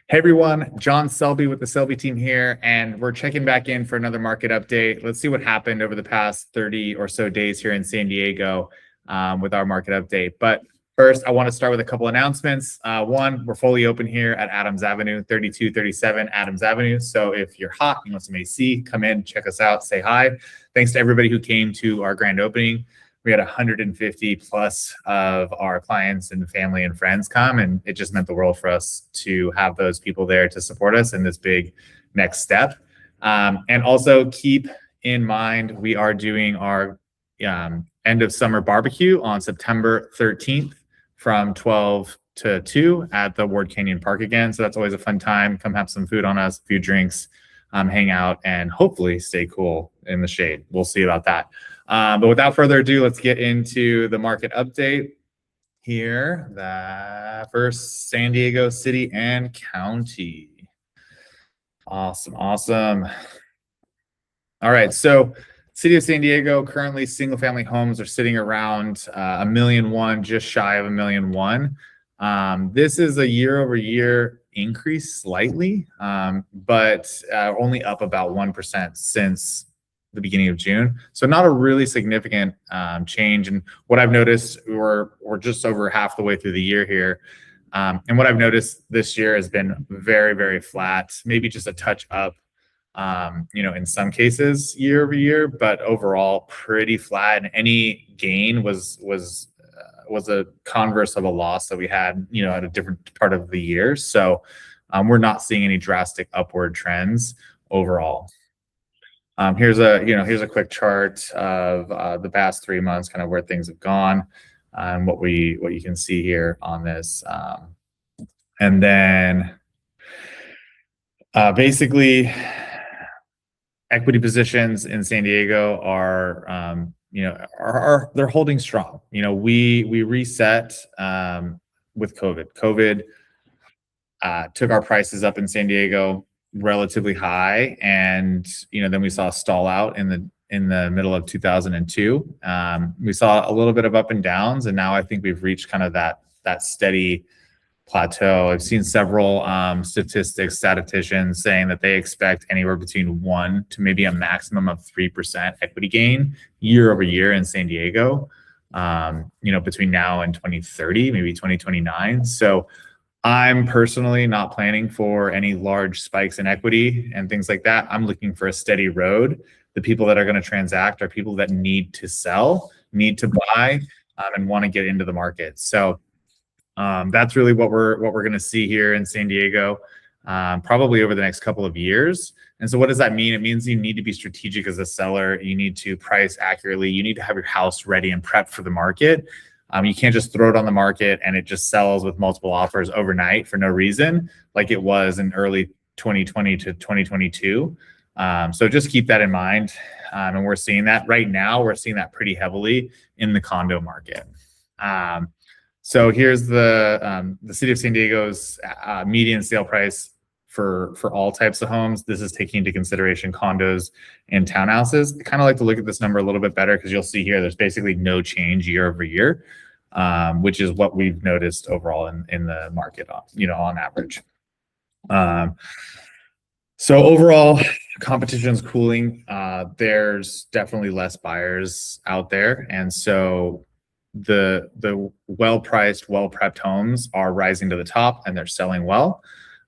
Hey everyone, John Selby with the Selby team here, and we're checking back in for another market update. Let's see what happened over the past 30 or so days here in San Diego with our market update. But first, I want to start with a couple announcements. One, we're fully open here at Adams Avenue, 3237 Adams Avenue. So if you're hot, you want some AC, come in, check us out, say hi. Thanks to everybody who came to our grand opening. We had 150 plus of our clients and family and friends come, and it just meant the world for us to have those people there to support us in this big next step. And also keep in mind, we are doing our end of summer barbecue on September 13th from 12 to 2 at the Ward Canyon Park again. So that's always a fun time. Come have some food on us, a few drinks, hang out, and hopefully stay cool in the shade. We'll see about that. But without further ado, let's get into the market update here. The first San Diego City and County. Awesome. All right, so City of San Diego, currently single family homes are sitting around 1,000,001, just shy of 1,000,001. This is a year over year increase slightly, but only up about 1% since the beginning of June. So not a really significant change. And what I've noticed, we're just over half the way through the year here. And what I've noticed this year has been very, very flat, maybe just a touch up, in some cases year over year, but overall pretty flat. And any gain was a converse of a loss that we had, at a different part of the year. So we're not seeing any drastic upward trends overall. Here's a quick chart of the past 3 months, kind of where things have gone, and what you can see here on this. And then basically equity positions in San Diego are they're holding strong. We reset with COVID. COVID took our prices up in San Diego relatively high, and then we saw a stall out in the middle of 2002. We saw a little bit of up and downs, and now I think we've reached kind of that steady plateau. I've seen several statisticians saying that they expect anywhere between 1 to maybe a maximum of 3% equity gain year over year in San Diego, between now and 2030, maybe 2029. So I'm personally not planning for any large spikes in equity and things like that. I'm looking for a steady road. The people that are going to transact are people that need to sell, need to buy, and want to get into the market. So that's really what we're going to see here in San Diego, probably over the next couple of years. And so what does that mean? It means you need to be strategic as a seller. You need to price accurately. You need to have your house ready and prepped for the market. You can't just throw it on the market and it just sells with multiple offers overnight for no reason, like it was in early 2020 to 2022. So just keep that in mind. And we're seeing that right now. We're seeing that pretty heavily in the condo market. So here's the City of San Diego's median sale price for all types of homes. This is taking into consideration condos and townhouses. I kind of like to look at this number a little bit better because you'll see here there's basically no change year over year, which is what we've noticed overall in the market, on average. So overall, competition's cooling. There's definitely less buyers out there, and so the well-priced, well-prepped homes are rising to the top and they're selling well.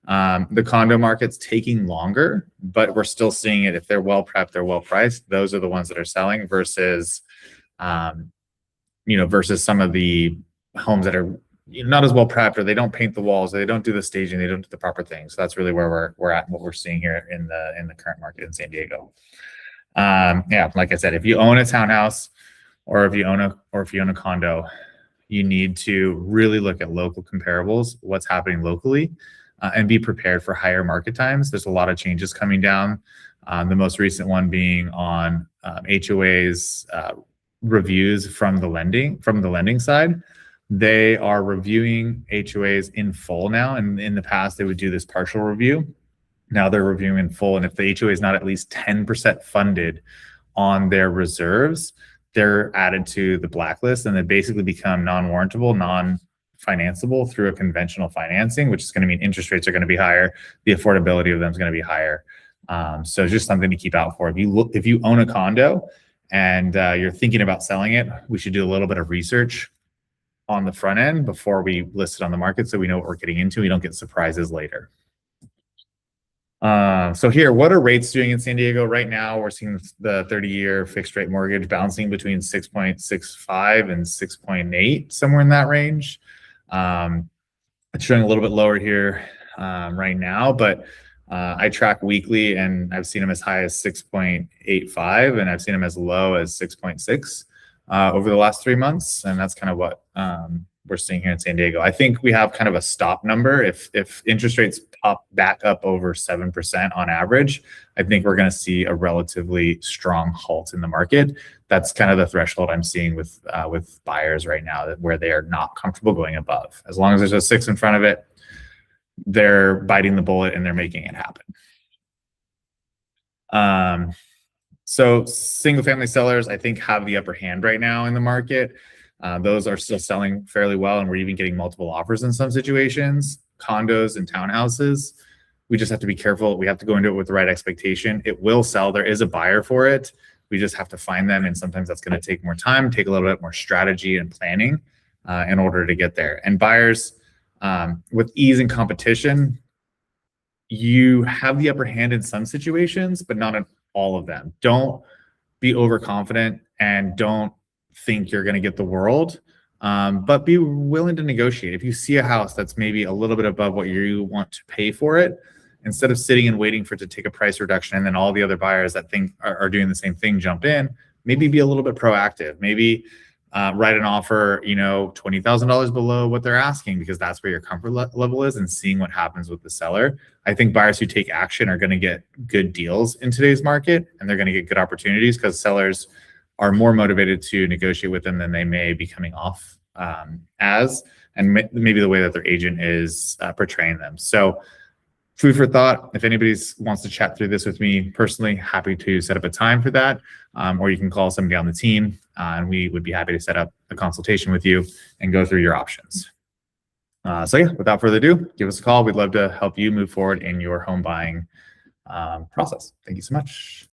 The condo market's taking longer, but we're still seeing it. If they're well prepped, they're well priced. Those are the ones that are selling versus some of the homes that are not as well prepped, or they don't paint the walls, they don't do the staging, they don't do the proper things. So that's really where we're at and what we're seeing here in the current market in San Diego. Like I said, if you own a townhouse or if you own a condo, you need to really look at local comparables, what's happening locally. And be prepared for higher market times. There's a lot of changes coming down. The most recent one being on HOA's reviews from the lending side. They are reviewing HOAs in full now, and in the past they would do this partial review. Now they're reviewing in full, and if the HOA is not at least 10% funded on their reserves, they're added to the blacklist, and they basically become non-warrantable, financeable through a conventional financing, which is going to mean interest rates are going to be higher. The affordability of them is going to be higher. So just something to keep out for. If you own a condo and you're thinking about selling it, we should do a little bit of research on the front end before we list it on the market, so we know what we're getting into. We don't get surprises later. So here, what are rates doing in San Diego right now? We're seeing the 30-year fixed rate mortgage bouncing between 6.65 and 6.8, somewhere in that range. It's showing a little bit lower here right now, but I track weekly, and I've seen them as high as 6.85, and I've seen them as low as 6.6 over the last 3 months, and that's kind of what we're seeing here in San Diego. I think we have kind of a stop number. If interest rates pop back up over 7% on average, I think we're going to see a relatively strong halt in the market. That's kind of the threshold I'm seeing with buyers right now, where they are not comfortable going above. As long as there's a 6 in front of it, they're biting the bullet and they're making it happen. So single family sellers, I think, have the upper hand right now in the market. Those are still selling fairly well, and we're even getting multiple offers in some situations. Condos and townhouses, we just have to be careful. We have to go into it with the right expectation. It will sell. There is a buyer for it. We just have to find them, and sometimes that's going to take more time, take a little bit more strategy and planning in order to get there. And buyers, with ease and competition, you have the upper hand in some situations, but not in all of them. Don't be overconfident and don't think you're going to get the world, but be willing to negotiate. If you see a house that's maybe a little bit above what you want to pay for it, instead of sitting and waiting for it to take a price reduction and then all the other buyers that think are doing the same thing jump in, maybe be a little bit proactive. Maybe write an offer, $20,000 below what they're asking, because that's where your comfort level is, and seeing what happens with the seller. I think buyers who take action are going to get good deals in today's market, and they're going to get good opportunities because sellers are more motivated to negotiate with them than they may be coming off and maybe the way that their agent is portraying them. So food for thought. If anybody wants to chat through this with me personally, happy to set up a time for that. Or you can call somebody on the team, and we would be happy to set up a consultation with you and go through your options. So yeah, without further ado, give us a call. We'd love to help you move forward in your home buying process. Thank you so much.